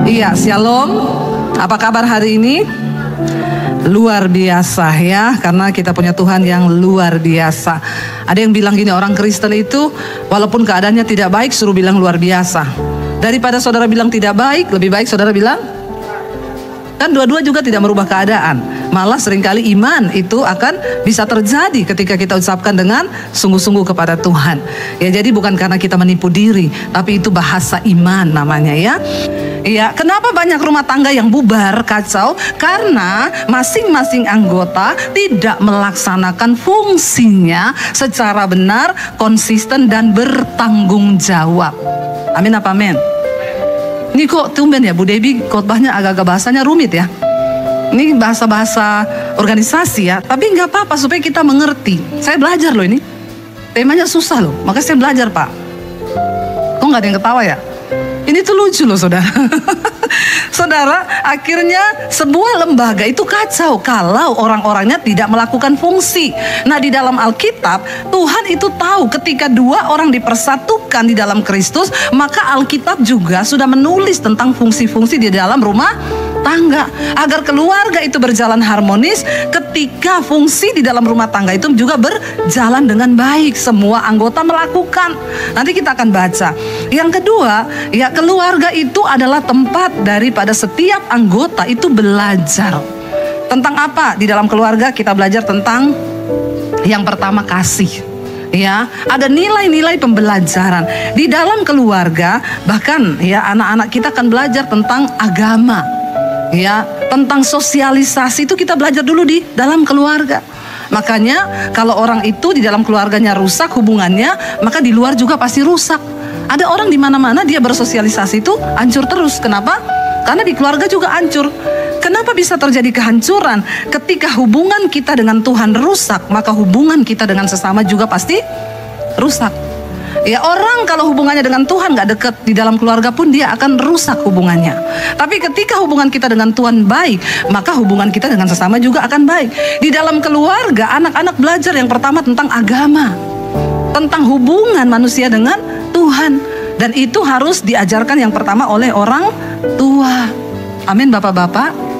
Iya, shalom. Apa kabar hari ini? Luar biasa ya, karena kita punya Tuhan yang luar biasa. Ada yang bilang gini, orang Kristen itu walaupun keadaannya tidak baik suruh bilang luar biasa. Daripada saudara bilang tidak baik, lebih baik saudara bilang, kan dua-dua juga tidak merubah keadaan. Malah seringkali iman itu akan bisa terjadi ketika kita ucapkan dengan sungguh-sungguh kepada Tuhan. Ya, jadi bukan karena kita menipu diri, tapi itu bahasa iman namanya ya. Iya, kenapa banyak rumah tangga yang bubar, kacau? Karena masing-masing anggota tidak melaksanakan fungsinya secara benar, konsisten dan bertanggung jawab. Amin apa amin? Ini kok tumben ya Bu Debbie khotbahnya agak-agak bahasanya rumit ya. Ini bahasa-bahasa organisasi ya, tapi nggak apa-apa supaya kita mengerti. Saya belajar loh ini. Temanya susah loh, makanya saya belajar Pak. Kok nggak ada yang ketawa ya? Ini tuh lucu loh saudara. Saudara, akhirnya sebuah lembaga itu kacau kalau orang-orangnya tidak melakukan fungsi. Nah, di dalam Alkitab, Tuhan itu tahu ketika dua orang dipersatukan di dalam Kristus, maka Alkitab juga sudah menulis tentang fungsi-fungsi di dalam rumah tangga. Agar keluarga itu berjalan harmonis, ketika fungsi di dalam rumah tangga itu juga berjalan dengan baik. Semua anggota melakukan. Nanti kita akan baca. Yang kedua, ya keluarga itu adalah tempat daripada setiap anggota itu belajar. Tentang apa? Di dalam keluarga kita belajar tentang yang pertama kasih. Ya, ada nilai-nilai pembelajaran. Di dalam keluarga bahkan ya anak-anak kita akan belajar tentang agama. Ya, tentang sosialisasi itu kita belajar dulu di dalam keluarga. Makanya kalau orang itu di dalam keluarganya rusak hubungannya, maka di luar juga pasti rusak. Ada orang di mana-mana dia bersosialisasi itu hancur terus. Kenapa? Karena di keluarga juga hancur. Kenapa bisa terjadi kehancuran? Ketika hubungan kita dengan Tuhan rusak, maka hubungan kita dengan sesama juga pasti rusak. Ya, orang kalau hubungannya dengan Tuhan gak deket, di dalam keluarga pun dia akan rusak hubungannya. Tapi ketika hubungan kita dengan Tuhan baik, maka hubungan kita dengan sesama juga akan baik. Di dalam keluarga, anak-anak belajar yang pertama tentang agama, tentang hubungan manusia dengan Tuhan. Dan itu harus diajarkan yang pertama oleh orang tua. Amin Bapak-bapak.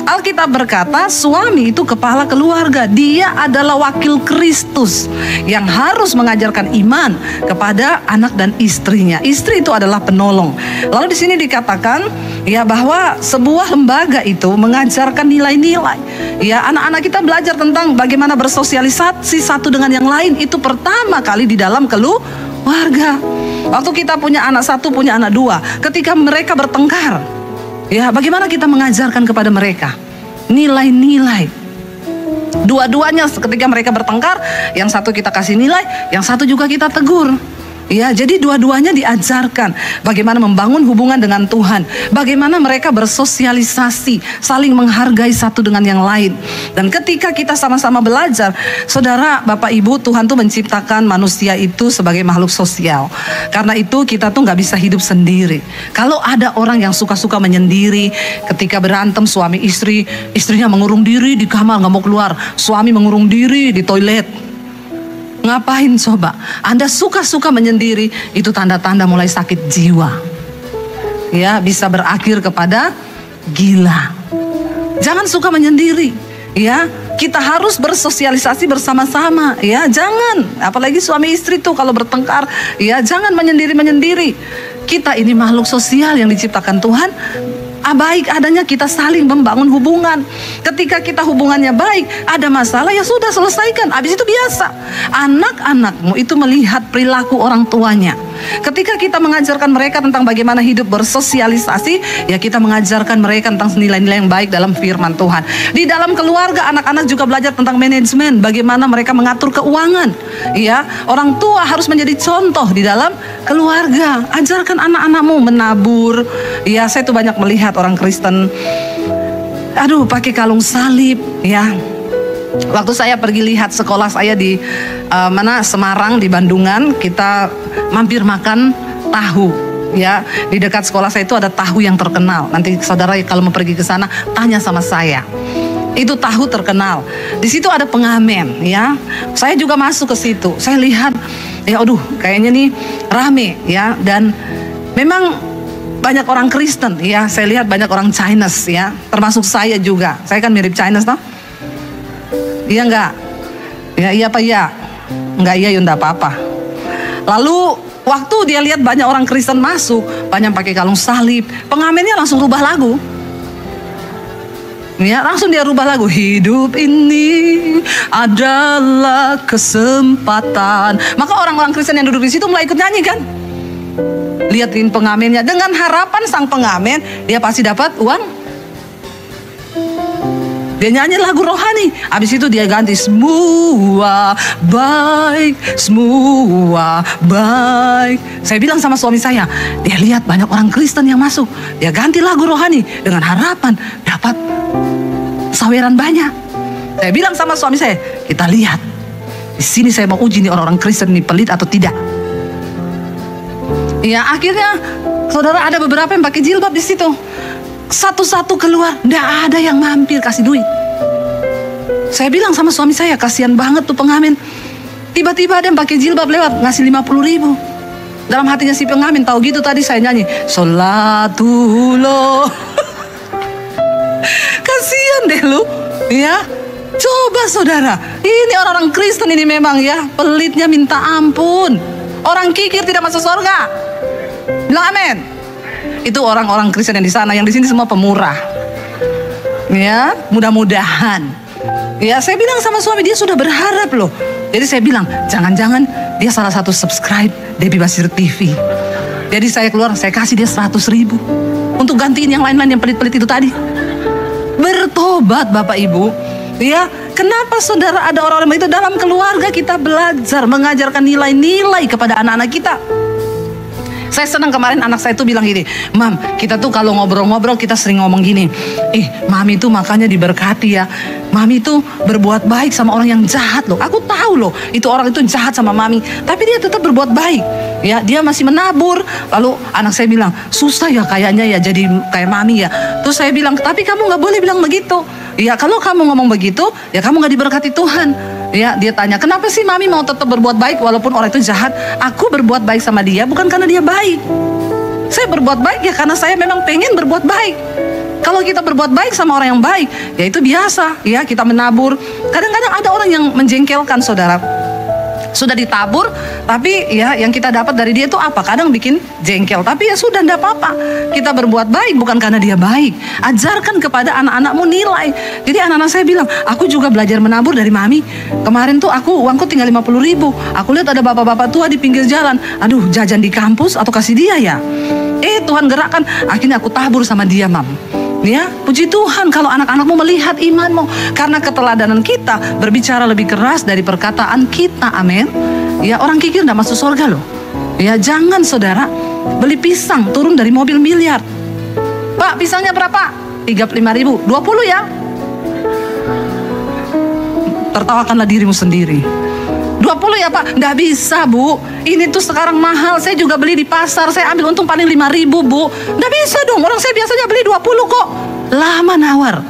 Alkitab berkata suami itu kepala keluarga. Dia adalah wakil Kristus yang harus mengajarkan iman kepada anak dan istrinya. Istri itu adalah penolong. Lalu di sini dikatakan ya bahwa sebuah lembaga itu mengajarkan nilai-nilai. Ya, anak-anak kita belajar tentang bagaimana bersosialisasi satu dengan yang lain. Itu pertama kali di dalam keluarga. Waktu kita punya anak satu, punya anak dua, ketika mereka bertengkar, ya bagaimana kita mengajarkan kepada mereka nilai-nilai. Dua-duanya ketika mereka bertengkar, yang satu kita kasih nilai, yang satu juga kita tegur. Ya, jadi dua-duanya diajarkan bagaimana membangun hubungan dengan Tuhan, bagaimana mereka bersosialisasi, saling menghargai satu dengan yang lain. Dan ketika kita sama-sama belajar, saudara, Bapak Ibu, Tuhan tuh menciptakan manusia itu sebagai makhluk sosial. Karena itu kita tuh nggak bisa hidup sendiri. Kalau ada orang yang suka-suka menyendiri, ketika berantem suami istri, istrinya mengurung diri di kamar nggak mau keluar, suami mengurung diri di toilet. Ngapain coba? Anda suka-suka menyendiri, itu tanda-tanda mulai sakit jiwa. Ya, bisa berakhir kepada gila. Jangan suka menyendiri. Ya, kita harus bersosialisasi bersama-sama. Ya, jangan. Apalagi suami istri tuh kalau bertengkar, ya jangan menyendiri-menyendiri. Kita ini makhluk sosial yang diciptakan Tuhan. Baik adanya kita saling membangun hubungan. Ketika kita hubungannya baik, ada masalah ya sudah selesaikan. Habis itu biasa. Anak-anakmu itu melihat perilaku orang tuanya. Ketika kita mengajarkan mereka tentang bagaimana hidup bersosialisasi, ya kita mengajarkan mereka tentang nilai-nilai yang baik dalam firman Tuhan. Di dalam keluarga, anak-anak juga belajar tentang manajemen, bagaimana mereka mengatur keuangan. Ya, orang tua harus menjadi contoh di dalam keluarga. Ajarkan anak-anakmu menabur. Ya, saya tuh banyak melihat orang Kristen, aduh pakai kalung salib, ya. Waktu saya pergi lihat sekolah saya di Semarang, di Bandungan, kita mampir makan tahu. Ya, di dekat sekolah saya itu ada tahu yang terkenal. Nanti saudara kalau mau pergi ke sana tanya sama saya. Itu tahu terkenal. Di situ ada pengamen, ya. Saya juga masuk ke situ. Saya lihat, ya, aduh, kayaknya nih rame, ya. Dan memang banyak orang Kristen, ya saya lihat banyak orang Chinese ya, termasuk saya juga. Saya kan mirip Chinese toh? Iya enggak? Ya iya apa iya? Enggak iya ya enggak apa-apa. Lalu waktu dia lihat banyak orang Kristen masuk, banyak pakai kalung salib, pengamennya langsung rubah lagu. Ya, langsung dia rubah lagu. Hidup ini adalah kesempatan. Maka orang-orang Kristen yang duduk di situ mulai ikut nyanyi kan? Lihatin pengamennya, dengan harapan sang pengamen dia pasti dapat uang. Dia nyanyi lagu rohani. Habis itu dia ganti semua baik, semua baik. Saya bilang sama suami saya, dia lihat banyak orang Kristen yang masuk, dia ganti lagu rohani dengan harapan dapat saweran banyak. Saya bilang sama suami saya, kita lihat di sini saya mau uji nih orang-orang Kristen ini pelit atau tidak. Ya akhirnya saudara ada beberapa yang pakai jilbab di situ. Satu-satu keluar, nggak ada yang mampir kasih duit. Saya bilang sama suami saya, kasihan banget tuh pengamen. Tiba-tiba ada yang pakai jilbab lewat ngasih 50.000. Dalam hatinya si pengamen tahu gitu tadi saya nyanyi Sholatullah. Kasihan deh lu, ya. Coba saudara, ini orang-orang Kristen ini memang ya pelitnya minta ampun. Orang kikir tidak masuk surga. Bilang amin. Itu orang-orang Kristen yang di sana, yang di sini semua pemurah. Ya, mudah-mudahan. Ya, saya bilang sama suami, dia sudah berharap loh. Jadi saya bilang, jangan-jangan dia salah satu subscribe Debbie Basir TV. Jadi saya keluar, saya kasih dia 100.000 untuk gantiin yang lain-lain yang pelit-pelit itu tadi. Bertobat Bapak Ibu. Ya, kenapa saudara ada orang-orang itu dalam keluarga kita belajar mengajarkan nilai-nilai kepada anak-anak kita. Saya senang kemarin anak saya tuh bilang gini, Mam, kita tuh kalau ngobrol-ngobrol kita sering ngomong gini, Mami tuh makanya diberkati ya, Mami tuh berbuat baik sama orang yang jahat loh. Aku tahu loh, itu orang itu jahat sama Mami, tapi dia tetap berbuat baik. Ya, dia masih menabur. Lalu anak saya bilang, susah ya kayaknya ya jadi kayak Mami ya. Terus saya bilang, tapi kamu nggak boleh bilang begitu. Ya kalau kamu ngomong begitu, ya kamu nggak diberkati Tuhan. Ya, dia tanya, kenapa sih Mami mau tetap berbuat baik walaupun orang itu jahat? Aku berbuat baik sama dia bukan karena dia baik. Saya berbuat baik ya karena saya memang pengen berbuat baik. Kalau kita berbuat baik sama orang yang baik, ya itu biasa. Ya, kita menabur. Kadang-kadang ada orang yang menjengkelkan saudara. Sudah ditabur, tapi ya yang kita dapat dari dia itu apa? Kadang bikin jengkel, tapi ya sudah, enggak apa-apa. Kita berbuat baik bukan karena dia baik. Ajarkan kepada anak-anakmu nilai. Jadi anak-anak saya bilang, aku juga belajar menabur dari Mami. Kemarin tuh uangku tinggal 50.000. Aku lihat ada bapak-bapak tua di pinggir jalan. Aduh, jajan di kampus atau kasih dia ya. Tuhan gerakkan, akhirnya aku tabur sama dia, Mam. Ya, puji Tuhan kalau anak-anakmu melihat imanmu. Karena keteladanan kita berbicara lebih keras dari perkataan kita, amin. Ya, orang kikir gak masuk surga loh. Ya, jangan saudara beli pisang turun dari mobil miliar. Pak, pisangnya berapa? 35.000, 20 ya. Tertawakanlah dirimu sendiri. 20 ya Pak, nggak bisa Bu. Ini tuh sekarang mahal, saya juga beli di pasar, saya ambil untung paling 5.000 Bu. Nggak bisa dong, orang saya biasanya beli 20 kok. Lama nawar.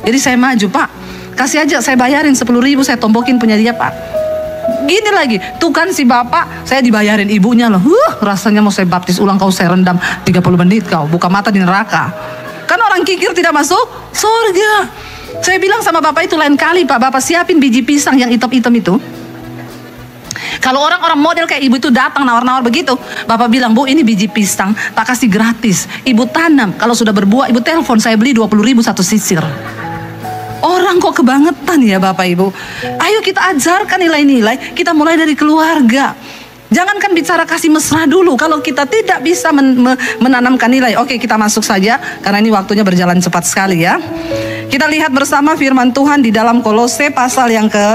Jadi saya maju, Pak, kasih aja, saya bayarin 10.000, saya tombokin punya dia Pak. Gini lagi, tuh kan si bapak, saya dibayarin ibunya loh. Rasanya mau saya baptis ulang kau, saya rendam 30 menit kau, buka mata di neraka. Kan orang kikir tidak masuk surga. Saya bilang sama bapak itu, lain kali Pak, bapak siapin biji pisang yang hitam-hitam itu. Kalau orang-orang model kayak ibu itu datang nawar-nawar begitu, bapak bilang, Bu, ini biji pisang, tak kasih gratis. Ibu tanam, kalau sudah berbuah, ibu telepon, saya beli 20.000 satu sisir. Orang kok kebangetan ya Bapak Ibu. Ayo kita ajarkan nilai-nilai, kita mulai dari keluarga. Jangankan bicara kasih mesra dulu, kalau kita tidak bisa menanamkan nilai. Oke, kita masuk saja, karena ini waktunya berjalan cepat sekali ya. Kita lihat bersama firman Tuhan di dalam Kolose pasal yang ke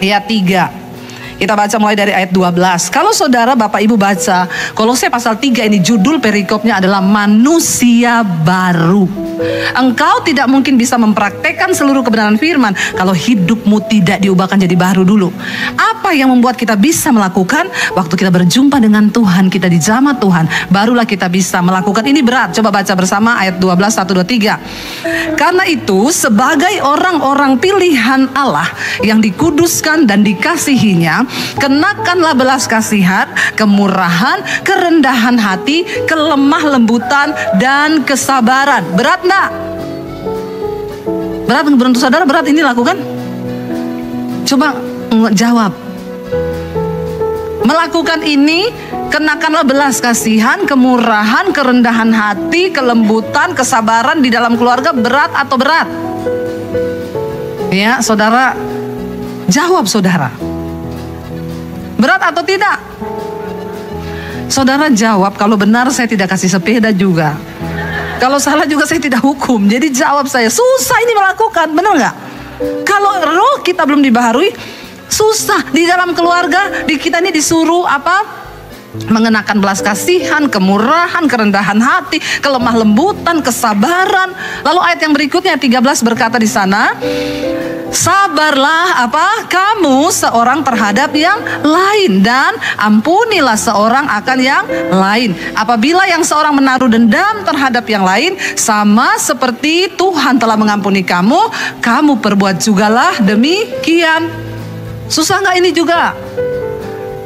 3. Kita baca mulai dari ayat 12. Kalau saudara Bapak Ibu baca Kolose pasal 3 ini, judul perikopnya adalah manusia baru. Engkau tidak mungkin bisa mempraktekkan seluruh kebenaran firman kalau hidupmu tidak diubahkan jadi baru dulu. Apa yang membuat kita bisa melakukan? Waktu kita berjumpa dengan Tuhan, kita dijamah Tuhan, barulah kita bisa melakukan. Ini berat, coba baca bersama ayat 12, 1, 2, 3. Karena itu sebagai orang-orang pilihan Allah yang dikuduskan dan dikasihinya, kenakanlah belas kasihan, kemurahan, kerendahan hati, kelemah lembutan, dan kesabaran. Berat enggak? Berat untuk saudara, berat ini lakukan? Coba jawab. Melakukan ini, kenakanlah belas kasihan, kemurahan, kerendahan hati, kelembutan, kesabaran di dalam keluarga. Berat atau berat? Ya, saudara, jawab saudara. Berat atau tidak? Saudara jawab. Kalau benar saya tidak kasih sepeda juga. Kalau salah juga saya tidak hukum. Jadi jawab saya, susah ini melakukan, benar nggak? Kalau roh kita belum dibaharui, susah. Di dalam keluarga, di kita ini disuruh apa? Mengenakan belas kasihan, kemurahan, kerendahan hati, kelemah lembutan, kesabaran. Lalu ayat yang berikutnya 13 berkata di sana, sabarlah apa? Kamu seorang terhadap yang lain, dan ampunilah seorang akan yang lain. Apabila yang seorang menaruh dendam terhadap yang lain, sama seperti Tuhan telah mengampuni kamu, kamu perbuat jugalah demikian. Susah nggak ini juga?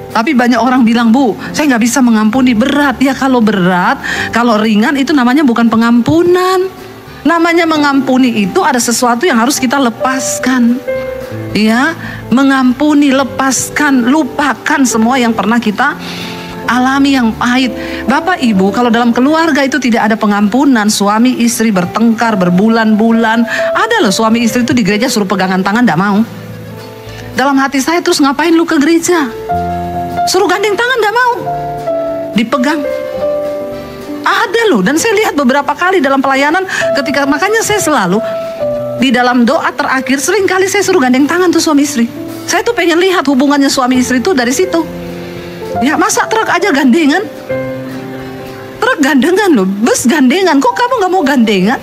Tapi banyak orang bilang, Bu, saya nggak bisa mengampuni. Berat. Ya kalau berat, kalau ringan itu namanya bukan pengampunan. Namanya mengampuni itu ada sesuatu yang harus kita lepaskan. Ya, mengampuni, lepaskan, lupakan semua yang pernah kita alami yang pahit. Bapak Ibu, kalau dalam keluarga itu tidak ada pengampunan, suami istri bertengkar berbulan-bulan. Ada loh suami istri itu di gereja suruh pegangan tangan, tidak mau. Dalam hati saya, terus ngapain lu ke gereja? Suruh gandeng tangan, tidak mau. Dipegang. Ada loh, dan saya lihat beberapa kali dalam pelayanan ketika, makanya saya selalu di dalam doa terakhir sering kali saya suruh gandeng tangan tuh suami istri. Saya tuh pengen lihat hubungannya suami istri itu dari situ. Ya masa truk aja gandengan? Truk gandengan loh, bus gandengan, kok kamu nggak mau gandengan?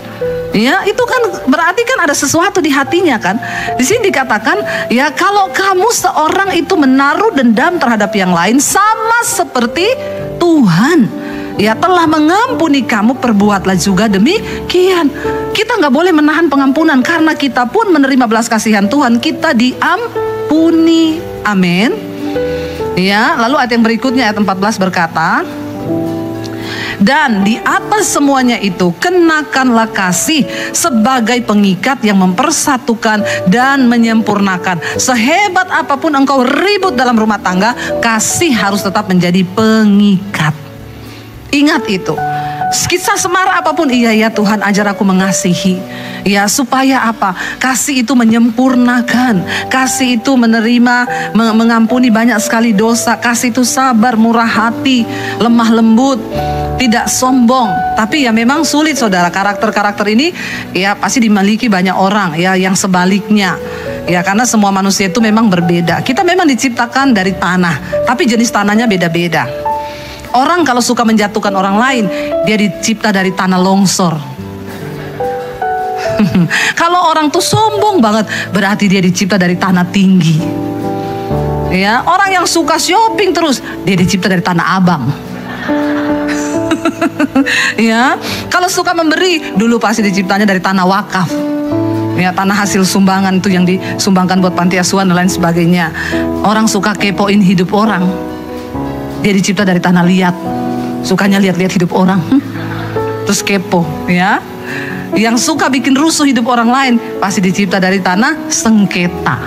Ya itu kan berarti kan ada sesuatu di hatinya kan. Di sini dikatakan ya kalau kamu seorang itu menaruh dendam terhadap yang lain, sama seperti Tuhan ya telah mengampuni kamu, perbuatlah juga demikian. Kita nggak boleh menahan pengampunan, karena kita pun menerima belas kasihan Tuhan, kita diampuni. Amin. Ya, lalu ayat yang berikutnya ayat 14 berkata, dan di atas semuanya itu kenakanlah kasih sebagai pengikat yang mempersatukan dan menyempurnakan. Sehebat apapun engkau ribut dalam rumah tangga, kasih harus tetap menjadi pengikat. Ingat itu. Kisah semarah apapun, iya ya Tuhan ajar aku mengasihi. Ya supaya apa? Kasih itu menyempurnakan. Kasih itu menerima, mengampuni banyak sekali dosa. Kasih itu sabar, murah hati, lemah lembut, tidak sombong. Tapi ya memang sulit saudara. Karakter-karakter ini ya pasti dimiliki banyak orang ya yang sebaliknya. Ya karena semua manusia itu memang berbeda. Kita memang diciptakan dari tanah, tapi jenis tanahnya beda-beda. Orang kalau suka menjatuhkan orang lain, dia dicipta dari tanah longsor. Kalau orang tuh sombong banget, berarti dia dicipta dari tanah tinggi. Ya, orang yang suka shopping terus, dia dicipta dari tanah abang. Ya, kalau suka memberi, dulu pasti diciptanya dari tanah wakaf. Ya, tanah hasil sumbangan itu yang disumbangkan buat panti asuhan dan lain sebagainya. Orang suka kepoin hidup orang, dia dicipta dari tanah liat. Sukanya lihat-lihat hidup orang, terus kepo, ya. Yang suka bikin rusuh hidup orang lain, pasti dicipta dari tanah sengketa.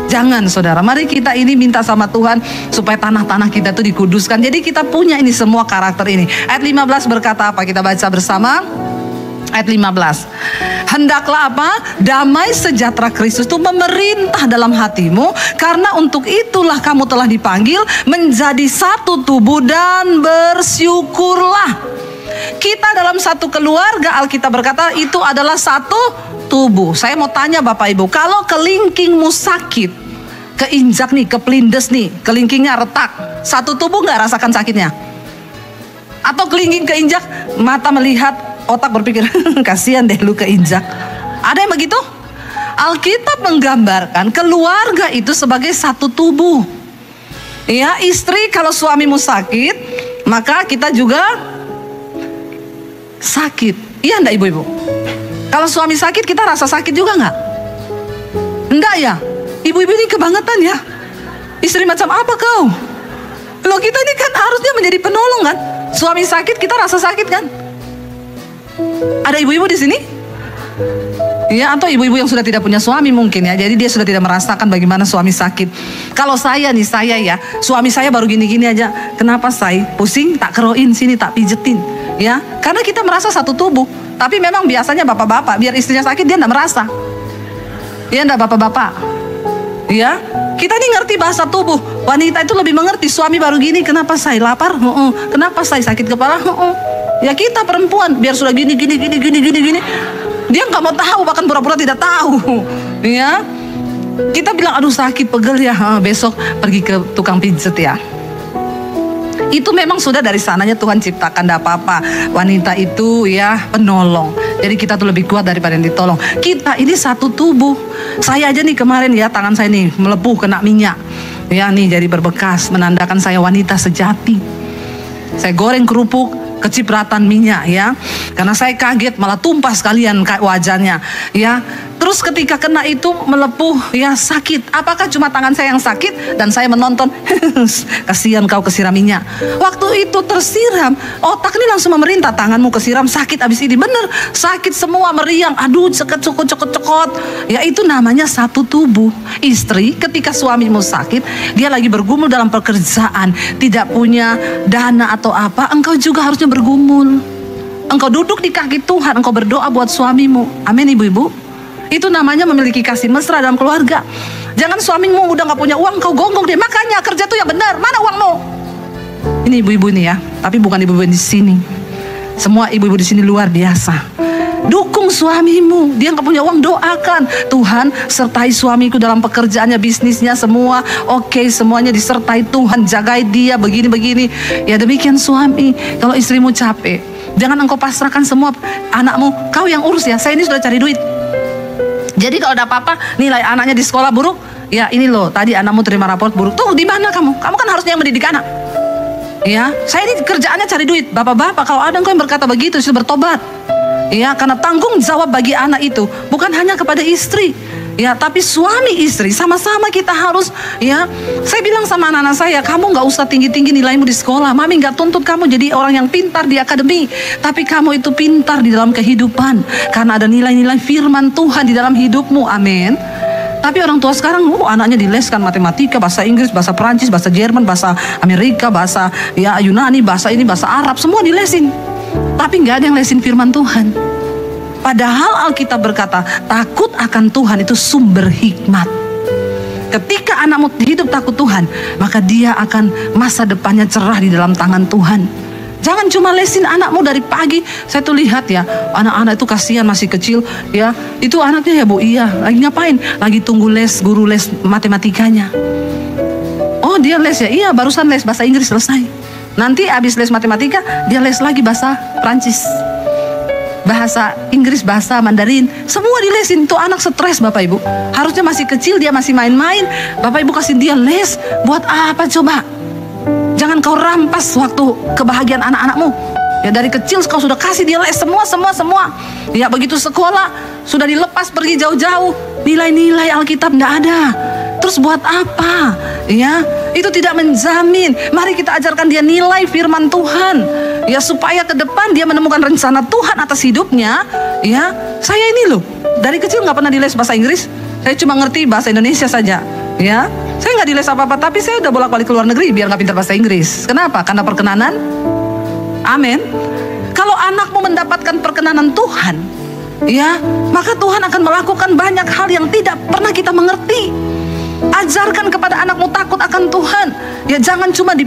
Jangan saudara, mari kita ini minta sama Tuhan supaya tanah-tanah kita tuh dikuduskan. Jadi kita punya ini semua karakter ini. Ayat 15 berkata apa? Kita baca bersama. Ayat 15. Hendaklah apa? Damai sejahtera Kristus itu memerintah dalam hatimu, karena untuk itulah kamu telah dipanggil menjadi satu tubuh, dan bersyukurlah. Kita dalam satu keluarga, Alkitab berkata itu adalah satu tubuh. Saya mau tanya Bapak Ibu, kalau kelingkingmu sakit, keinjak nih, kepelindes nih, kelingkingnya retak, satu tubuh nggak rasakan sakitnya? Atau kelingking keinjak, mata melihat, otak berpikir, kasihan deh lu keinjak. Ada yang begitu? Alkitab menggambarkan keluarga itu sebagai satu tubuh. Ya, istri kalau suamimu sakit, maka kita juga sakit. Iya enggak ibu-ibu? Kalau suami sakit, kita rasa sakit juga enggak? Enggak ya? Ibu-ibu ini kebangetan ya? Istri macam apa kau? Loh, kita ini kan harusnya menjadi penolong kan? Suami sakit, kita rasa sakit kan? Ada ibu-ibu di sini? Ya, atau ibu-ibu yang sudah tidak punya suami mungkin ya. Jadi dia sudah tidak merasakan bagaimana suami sakit. Kalau saya ya, suami saya baru gini-gini aja. Kenapa saya pusing, tak keroin sini, tak pijetin. Ya, karena kita merasa satu tubuh. Tapi memang biasanya bapak-bapak, biar istrinya sakit dia tidak merasa. Ya, enggak bapak-bapak. Ya, kita ini ngerti bahasa tubuh. Wanita itu lebih mengerti. Suami baru gini, kenapa saya lapar? Kenapa saya sakit kepala? Ya kita perempuan, biar sudah gini. Dia nggak mau tahu, bahkan pura-pura tidak tahu. Ya, kita bilang aduh sakit pegel ya, besok pergi ke tukang pijet ya. Itu memang sudah dari sananya Tuhan ciptakan, tidak apa-apa. Wanita itu ya penolong. Jadi kita tuh lebih kuat daripada yang ditolong. Kita ini satu tubuh. Saya aja nih kemarin ya, tangan saya nih melepuh kena minyak. Ya nih jadi berbekas, menandakan saya wanita sejati. Saya goreng kerupuk, kecipratan minyak ya, karena saya kaget malah tumpah sekalian wajahnya ya. Terus ketika kena itu melepuh ya, sakit. Apakah cuma tangan saya yang sakit dan saya menonton? Kasihan kau kesiram minyak. Waktu itu tersiram, otak ini langsung memerintah, tanganmu kesiram, sakit abis ini. Bener, sakit semua, meriang, aduh cekot. Ya itu namanya satu tubuh. Istri ketika suamimu sakit, dia lagi bergumul dalam pekerjaan, tidak punya dana atau apa, engkau juga harusnya bergumul. Engkau duduk di kaki Tuhan, engkau berdoa buat suamimu. Amin ibu-ibu. Itu namanya memiliki kasih mesra dalam keluarga. Jangan suamimu udah gak punya uang, kau gonggong dia. Makanya kerja tuh yang benar. Mana uangmu? Ini ibu-ibu nih ya, tapi bukan ibu-ibu di sini. Semua ibu-ibu di sini luar biasa. Dukung suamimu. Dia gak punya uang, doakan. Tuhan sertai suamiku dalam pekerjaannya, bisnisnya, semua oke, semuanya disertai Tuhan. Jagai dia begini-begini. Ya demikian suami. Kalau istrimu capek, jangan engkau pasrahkan semua anakmu. Kau yang urus ya, saya ini sudah cari duit. Jadi kalau ada apa-apa, nilai anaknya di sekolah buruk, ya ini loh, tadi anakmu terima raport buruk. Tuh di mana kamu? Kamu kan harusnya yang mendidik anak. Ya, saya ini kerjaannya cari duit. Bapak-bapak, kalau ada engkau yang berkata begitu, sudah bertobat. Ya, karena tanggung jawab bagi anak itu bukan hanya kepada istri. Ya, tapi suami istri sama-sama kita harus ya. Saya bilang sama anak-anak saya, kamu gak usah tinggi-tinggi nilaimu di sekolah. Mami gak tuntut kamu jadi orang yang pintar di akademi, tapi kamu itu pintar di dalam kehidupan, karena ada nilai-nilai firman Tuhan di dalam hidupmu. Amin. Tapi orang tua sekarang anaknya dileskan matematika, bahasa Inggris, bahasa Perancis, bahasa Jerman, bahasa Amerika, bahasa ya Yunani, bahasa ini, bahasa Arab, semua dilesin. Tapi gak ada yang lesin firman Tuhan. Padahal Alkitab berkata, takut akan Tuhan itu sumber hikmat. Ketika anakmu hidup takut Tuhan, maka dia akan masa depannya cerah di dalam tangan Tuhan. Jangan cuma lesin anakmu dari pagi. Saya tuh lihat ya, anak-anak itu kasihan masih kecil ya. Itu anaknya ya bu, iya. Lagi ngapain? Lagi tunggu les, guru les matematikanya. Oh dia les ya? Iya barusan les bahasa Inggris selesai. Nanti habis les matematika, dia les lagi bahasa Prancis, bahasa Inggris, bahasa Mandarin, semua dilesin. Tuh anak stres Bapak Ibu. Harusnya masih kecil, dia masih main-main. Bapak Ibu kasih dia les. Buat apa coba? Jangan kau rampas waktu kebahagiaan anak-anakmu. Ya dari kecil kau sudah kasih dia les semua. Ya begitu sekolah sudah dilepas pergi jauh-jauh. Nilai-nilai Alkitab tidak ada. Terus buat apa? Ya, itu tidak menjamin. Mari kita ajarkan dia nilai firman Tuhan. Ya supaya ke depan dia menemukan rencana Tuhan atas hidupnya. Ya, saya ini loh dari kecil nggak pernah diles bahasa Inggris. Saya cuma ngerti bahasa Indonesia saja. Ya, saya nggak diles apa-apa. Tapi saya udah bolak-balik ke luar negeri biar nggak pintar bahasa Inggris. Kenapa? Karena perkenanan. Amin. Kalau anakmu mendapatkan perkenanan Tuhan, ya, maka Tuhan akan melakukan banyak hal yang tidak pernah kita mengerti. Ajarkan kepada anakmu takut akan Tuhan. Ya jangan cuma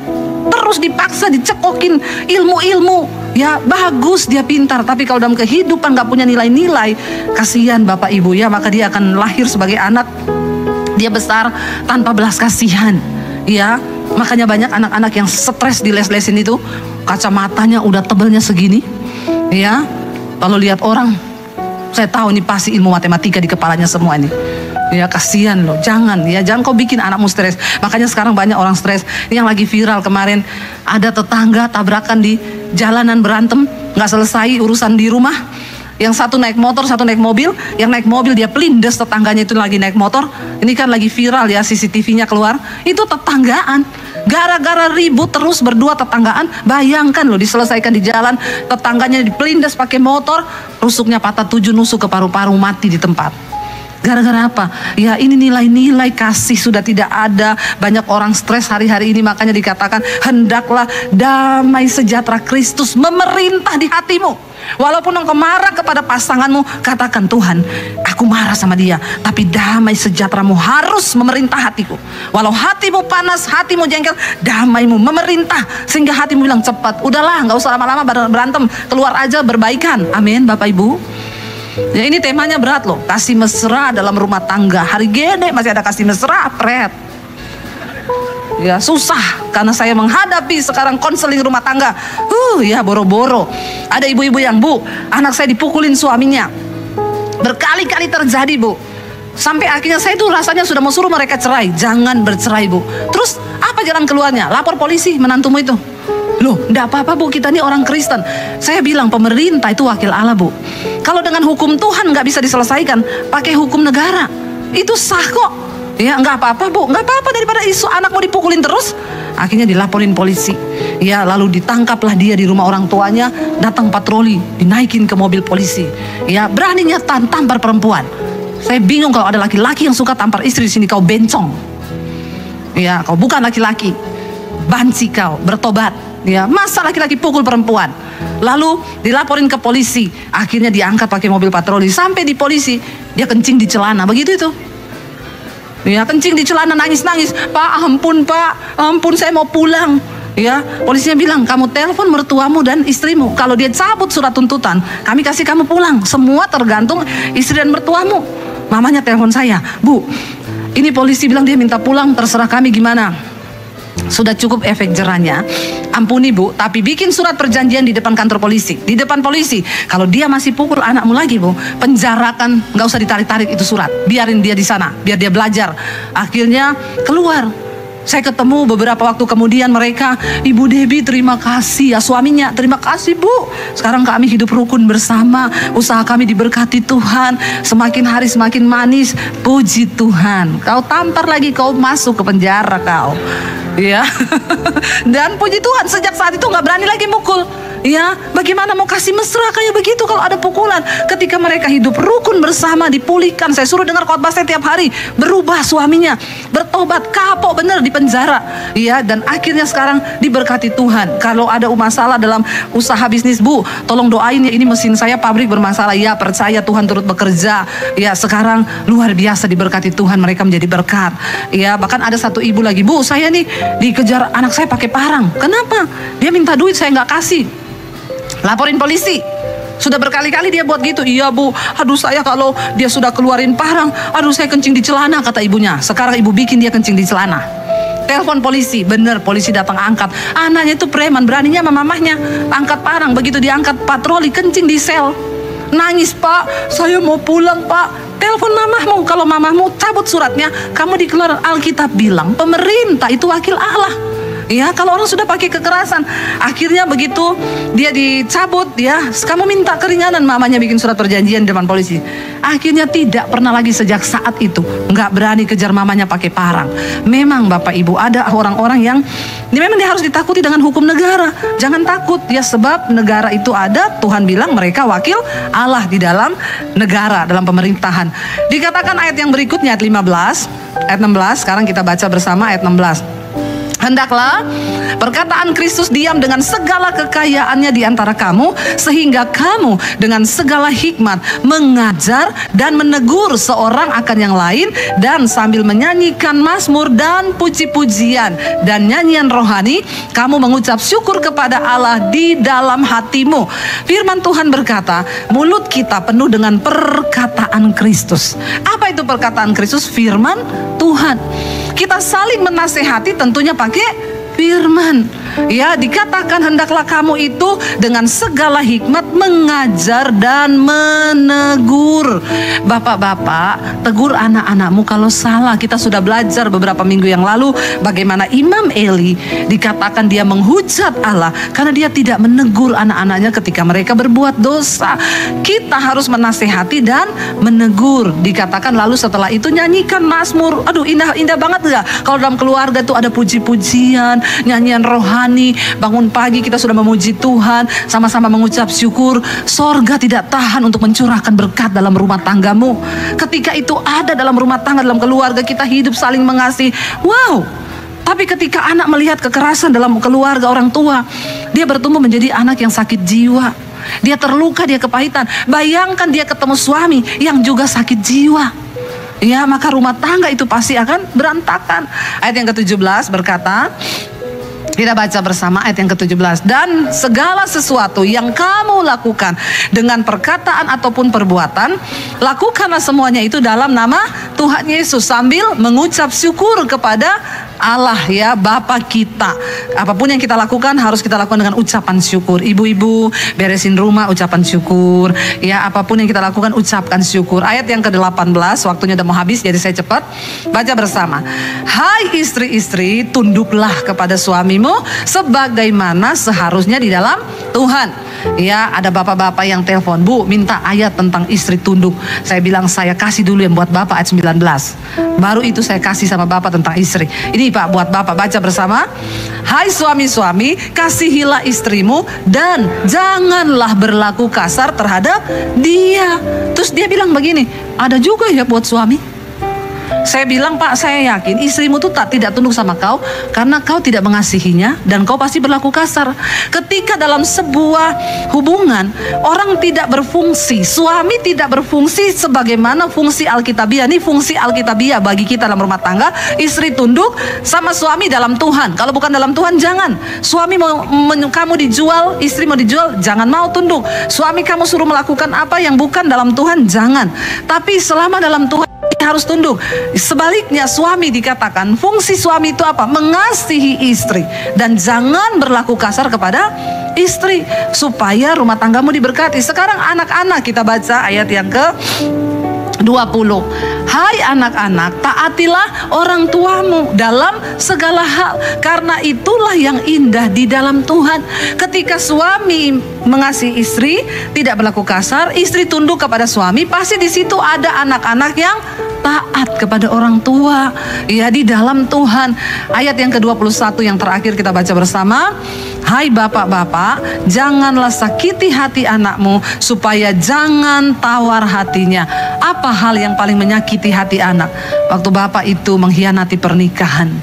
terus dipaksa dicekokin ilmu-ilmu. Ya bagus dia pintar, tapi kalau dalam kehidupan gak punya nilai-nilai, kasihan Bapak Ibu ya. Maka dia akan lahir sebagai anak, dia besar tanpa belas kasihan. Ya makanya banyak anak-anak yang stres di les-lesin itu, kacamatanya udah tebelnya segini. Ya kalau lihat orang, saya tahu ini pasti ilmu matematika di kepalanya semua ini. Ya kasihan loh, jangan kau bikin anakmu stres. Makanya sekarang banyak orang stres. Yang lagi viral kemarin, ada tetangga tabrakan di jalanan berantem, nggak selesai urusan di rumah. Yang satu naik motor, satu naik mobil. Yang naik mobil dia pelindes tetangganya itu lagi naik motor. Ini kan lagi viral ya, CCTV-nya keluar. Itu tetanggaan. Gara-gara ribut terus berdua tetanggaan. Bayangkan loh, diselesaikan di jalan. Tetangganya dipelindes pakai motor. Rusuknya patah 7 nusuk ke paru-paru, mati di tempat. Gara-gara apa? Ya ini nilai-nilai kasih sudah tidak ada. Banyak orang stres hari-hari ini, makanya dikatakan hendaklah damai sejahtera Kristus memerintah di hatimu. Walaupun engkau marah kepada pasanganmu, katakan, Tuhan, aku marah sama dia, tapi damai sejahteramu harus memerintah hatiku. Walau hatimu panas, hatimu jengkel, damaimu memerintah. Sehingga hatimu bilang, cepat, udahlah, gak usah lama-lama berantem, keluar aja berbaikan. Amin, Bapak Ibu. Ya ini temanya berat loh, kasih mesra dalam rumah tangga. Hari gede masih ada kasih mesra, pret. Ya susah, karena saya menghadapi sekarang konseling rumah tangga. Ya boro-boro. Ada ibu-ibu yang, Bu, anak saya dipukulin suaminya. Berkali-kali terjadi, Bu. Sampai akhirnya saya tuh rasanya sudah mau suruh mereka cerai. Jangan bercerai, Bu. Terus apa jalan keluarnya? Lapor polisi menantumu itu. Loh, enggak apa-apa, Bu, kita ini orang Kristen. Saya bilang pemerintah itu wakil Allah, Bu. Kalau dengan hukum Tuhan nggak bisa diselesaikan, pakai hukum negara. Itu sah kok. Ya, nggak apa-apa, Bu. Nggak apa-apa daripada isu anak mau dipukulin terus. Akhirnya dilaporin polisi. Ya, lalu ditangkaplah dia di rumah orang tuanya. Datang patroli, dinaikin ke mobil polisi. Ya, beraninya tampar perempuan. Saya bingung kalau ada laki-laki yang suka tampar istri di sini. Kau bencong. Ya, kau bukan laki-laki. Banci kau, bertobat. Ya, masa laki-laki pukul perempuan? Lalu dilaporin ke polisi. Akhirnya diangkat pakai mobil patroli. Sampai di polisi, dia kencing di celana. Begitu itu. Ya, kencing di celana, nangis-nangis. Pak, ampun, Pak. Ampun, saya mau pulang. Ya, polisinya bilang, kamu telepon mertuamu dan istrimu. Kalau dia cabut surat tuntutan, kami kasih kamu pulang. Semua tergantung istri dan mertuamu. Mamanya telepon saya, Bu, ini polisi bilang dia minta pulang, terserah kami gimana. Sudah cukup efek jerahnya. Ampuni, Bu, tapi bikin surat perjanjian di depan kantor polisi. Di depan polisi. Kalau dia masih pukul anakmu lagi, Bu, penjarakan, nggak usah ditarik-tarik itu surat. Biarin dia di sana, biar dia belajar. Akhirnya keluar. Saya ketemu beberapa waktu kemudian mereka, Ibu Debbie terima kasih ya, suaminya, terima kasih, Bu. Sekarang kami hidup rukun bersama, usaha kami diberkati Tuhan, semakin hari semakin manis, puji Tuhan. Kau tampar lagi, kau masuk ke penjara kau. Ya. Dan puji Tuhan sejak saat itu nggak berani lagi mukul. Ya, bagaimana mau kasih mesra kayak begitu kalau ada pukulan? Ketika mereka hidup rukun bersama, dipulihkan. Saya suruh dengar khotbah saya tiap hari. Berubah suaminya, bertobat, kapok bener di penjara. Ya, dan akhirnya sekarang diberkati Tuhan. Kalau ada masalah dalam usaha bisnis, Bu, tolong doain ya, ini mesin saya pabrik bermasalah. Ya, percaya Tuhan turut bekerja. Ya, sekarang luar biasa diberkati Tuhan, mereka menjadi berkat. Ya, bahkan ada satu ibu lagi, Bu, saya nih dikejar anak saya pakai parang. Kenapa? Dia minta duit, saya nggak kasih. Laporin polisi. Sudah berkali-kali dia buat gitu. Iya, Bu, aduh saya kalau dia sudah keluarin parang, aduh saya kencing di celana, kata ibunya. Sekarang ibu bikin dia kencing di celana. Telepon polisi, bener, polisi datang angkat. Anaknya itu preman, beraninya sama mamahnya angkat parang. Begitu diangkat patroli, kencing di sel. Nangis, Pak, saya mau pulang, Pak. Telepon mamahmu. Kalau mamahmu cabut suratnya, kamu dikeluarin. Alkitab bilang pemerintah itu wakil Allah. Ya, kalau orang sudah pakai kekerasan, akhirnya begitu dia dicabut, ya, kamu minta keringanan, mamanya bikin surat perjanjian di depan polisi. Akhirnya tidak pernah lagi sejak saat itu nggak berani kejar mamanya pakai parang. Memang Bapak Ibu, ada orang-orang yang memang dia harus ditakuti dengan hukum negara. Jangan takut ya, sebab negara itu ada. Tuhan bilang mereka wakil Allah di dalam negara, dalam pemerintahan. Dikatakan ayat yang berikutnya, ayat 15, ayat 16. Sekarang kita baca bersama ayat 16. Hendaklah perkataan Kristus diam dengan segala kekayaannya di antara kamu, sehingga kamu dengan segala hikmat mengajar dan menegur seorang akan yang lain, dan sambil menyanyikan mazmur dan puji-pujian dan nyanyian rohani, kamu mengucap syukur kepada Allah di dalam hatimu. Firman Tuhan berkata, mulut kita penuh dengan perkataan Kristus. Apa itu perkataan Kristus? Firman Tuhan. Kita saling menasehati tentunya pakai firman. Ya, dikatakan hendaklah kamu itu dengan segala hikmat mengajar dan menegur. Bapak-bapak, tegur anak-anakmu kalau salah. Kita sudah belajar beberapa minggu yang lalu bagaimana Imam Eli dikatakan dia menghujat Allah karena dia tidak menegur anak-anaknya ketika mereka berbuat dosa. Kita harus menasehati dan menegur. Dikatakan lalu setelah itu nyanyikan mazmur. Aduh, indah banget gak? Kalau dalam keluarga tuh ada puji-pujian, nyanyian rohani. Bangun pagi kita sudah memuji Tuhan, sama-sama mengucap syukur. Sorga tidak tahan untuk mencurahkan berkat dalam rumah tanggamu. Ketika itu ada dalam rumah tangga, dalam keluarga kita hidup saling mengasihi. Wow. Tapi ketika anak melihat kekerasan dalam keluarga orang tua, dia bertumbuh menjadi anak yang sakit jiwa. Dia terluka, dia kepahitan. Bayangkan dia ketemu suami yang juga sakit jiwa. Ya, maka rumah tangga itu pasti akan berantakan. Ayat yang ke-17 berkata, kita baca bersama ayat yang ke-17. Dan segala sesuatu yang kamu lakukan dengan perkataan ataupun perbuatan, lakukanlah semuanya itu dalam nama Tuhan Yesus sambil mengucap syukur kepada Allah, ya, Bapa kita. Apapun yang kita lakukan harus kita lakukan dengan ucapan syukur. Ibu-ibu beresin rumah, ucapan syukur. Ya, apapun yang kita lakukan ucapkan syukur. Ayat yang ke-18, waktunya udah mau habis jadi saya cepat. Baca bersama. Hai istri-istri, tunduklah kepada suamimu sebagaimana seharusnya di dalam Tuhan. Ya, ada bapak-bapak yang telepon, Bu, minta ayat tentang istri tunduk. Saya bilang saya kasih dulu yang buat bapak ayat 19. Baru itu saya kasih sama bapak tentang istri. Ini Pak buat bapak, baca bersama. Hai suami-suami, kasihilah istrimu dan janganlah berlaku kasar terhadap dia. Terus dia bilang begini, ada juga ya buat suami. Saya bilang, Pak, saya yakin istrimu tuh tidak tunduk sama kau karena kau tidak mengasihinya dan kau pasti berlaku kasar. Ketika dalam sebuah hubungan orang tidak berfungsi, suami tidak berfungsi sebagaimana fungsi Alkitabiah. Ini fungsi Alkitabiah bagi kita dalam rumah tangga. Istri tunduk sama suami dalam Tuhan. Kalau bukan dalam Tuhan jangan. Suami mau kamu dijual, istri mau dijual, jangan mau tunduk. Suami kamu suruh melakukan apa yang bukan dalam Tuhan, jangan. Tapi selama dalam Tuhan harus tunduk. Sebaliknya suami dikatakan fungsi suami itu apa? Mengasihi istri dan jangan berlaku kasar kepada istri supaya rumah tanggamu diberkati. Sekarang anak-anak, kita baca ayat yang ke-20. Hai anak-anak, taatilah orang tuamu dalam segala hal, karena itulah yang indah di dalam Tuhan. Ketika suami mengasihi istri, tidak berlaku kasar, istri tunduk kepada suami, pasti di situ ada anak-anak yang taat kepada orang tua, ya, di dalam Tuhan. Ayat yang ke-21 yang terakhir kita baca bersama. Hai bapak-bapak, janganlah sakiti hati anakmu supaya jangan tawar hatinya. Apa hal yang paling menyakiti hati anak? Waktu bapak itu mengkhianati pernikahan.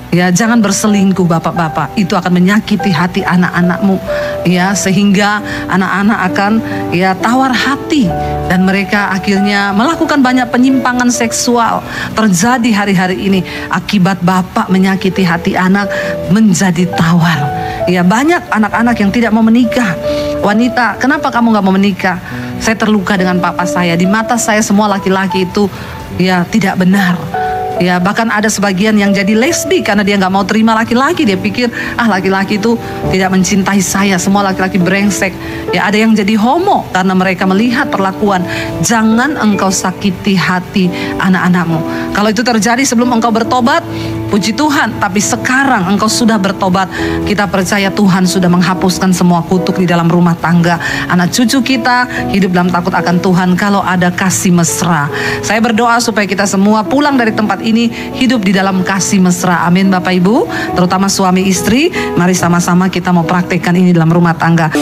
Ya, jangan berselingkuh bapak-bapak, itu akan menyakiti hati anak-anakmu, ya, sehingga anak-anak akan ya tawar hati dan mereka akhirnya melakukan banyak penyimpangan seksual. Terjadi hari-hari ini akibat bapak menyakiti hati anak menjadi tawar. Ya, banyak anak-anak yang tidak mau menikah. Wanita, kenapa kamu gak mau menikah? Saya terluka dengan papa saya. Di mata saya semua laki-laki itu ya tidak benar. Ya, bahkan ada sebagian yang jadi lesbi karena dia nggak mau terima laki-laki. Dia pikir, laki-laki itu tidak mencintai saya, semua laki-laki brengsek. Ya, ada yang jadi homo karena mereka melihat perlakuan. Jangan engkau sakiti hati anak-anakmu. Kalau itu terjadi sebelum engkau bertobat, puji Tuhan. Tapi sekarang engkau sudah bertobat, kita percaya Tuhan sudah menghapuskan semua kutuk di dalam rumah tangga. Anak cucu kita hidup dalam takut akan Tuhan kalau ada kasih mesra. Saya berdoa supaya kita semua pulang dari tempat ini hidup di dalam kasih mesra. Amin Bapak Ibu, terutama suami istri. Mari sama-sama kita mau praktekkan ini dalam rumah tangga.